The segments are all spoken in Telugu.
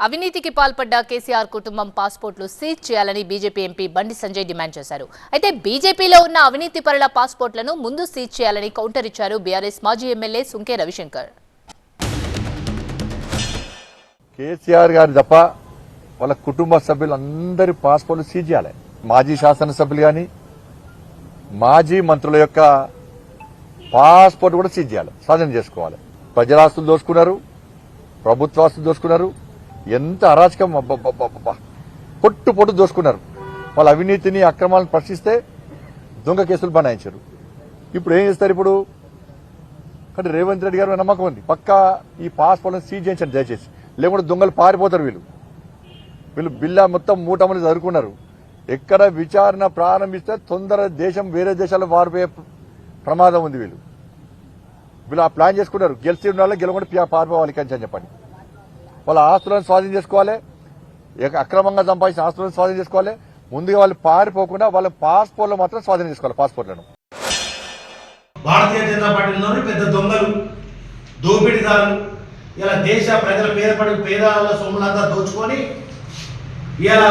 అవినీతికి పాల్పడ్డ కేసీఆర్ కుటుంబం పాస్పోర్ట్లు సీజ్ చేయాలని BJP MP Bandi Sanjay demand చేశారు. అయితే బీజేపీలో ఉన్న అవినీతి పరుల పాస్పోర్ట్లను ముందు సీజ్ చేయాలని కౌంటర్ ఇచ్చారు బీఆర్ఎస్ మాజీ ఎమ్మెల్యే సుంకే రవిశంకర్. కేసీఆర్ గారి తప్ప వాళ్ళ కుటుంబ సభ్యులందరి పాస్పోర్ట్లు సీజ్ చేయాలి. మాజీ శాసనసభ్యులు కానీ మాజీ మంత్రుల యొక్క పాస్పోర్ట్ కూడా సీజ్ చేయాలి, స్వాధీనం చేసుకోవాలి. ప్రజలాస్తులు దోచుకున్నారు, ప్రభుత్వాస్తులు దోచుకున్నారు. ఎంత అరాచకం, పొట్టు పొట్టు దోచుకున్నారు. వాళ్ళ అవినీతిని అక్రమాలను ప్రశ్నిస్తే దొంగ కేసులు బనాయించారు. ఇప్పుడు ఏం చేస్తారు? ఇప్పుడు కానీ రేవంత్ రెడ్డి గారు నమ్మకం ఉంది, పక్కా ఈ పాస్పోర్ట్లను సీజ్ చేయించండి దయచేసి, లేకుంటే దొంగలు పారిపోతారు. వీళ్ళు బిల్లా మొత్తం మూటమని చదువుకున్నారు. ఎక్కడ విచారణ ప్రారంభిస్తే తొందర దేశం వేరే దేశాల్లో పారిపోయే ప్రమాదం ఉంది. వీళ్ళు ఆ ప్లాన్ చేసుకున్నారు, గెలిచి ఉన్న వాళ్ళే గెలవకుండా పారిపోవాలి అని చెప్పండి. వాళ్ళ ఆస్తులను స్వాధీనం చేసుకోవాలి, అక్రమంగా సంపాదించిన ఆస్తులను స్వాధీనం చేసుకోవాలి. ముందుగా వాళ్ళు పారిపోకుండా వాళ్ళ పాస్పోర్ట్లు మాత్రం స్వాధీనం చేసుకోవాలి. పాస్పోర్ట్లను భారతీయ జనతా పార్టీలోని పెద్ద దొంగలు, దోపిడీదారులు ఇలా దేశ ప్రజల పేదల సొమ్ములంతా దోచుకొని ఇలా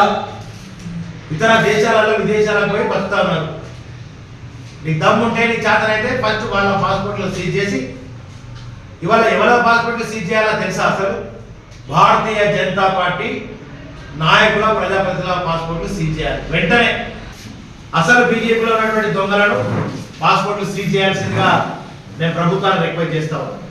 ఇతర దేశాలలో విదేశాలకు పోయి బతుకుతా ఉన్నారు. నీకు దమ్ముంటే నీ చేతనైతే ఫస్ట్ వాళ్ళ పాస్పోర్ట్లు సీజ్ చేసి, ఇవాళ ఎవరో పాస్పోర్ట్లు సీజ్ చేయాలో తెలుసా? అసలు భారతీయ జనతా పార్టీ నాయకుల ప్రజాప్రతినిధుల పాస్పోర్ట్లు సీజ్ చేయాలి వెంటనే. అసలు బీజేపీలో ఉన్నటువంటి దొంగలను పాస్పోర్ట్లు సీజ్ చేయాల్సిందిగా నేను ప్రభుత్వాన్ని రిక్వెస్ట్ చేస్తా ఉన్నాను.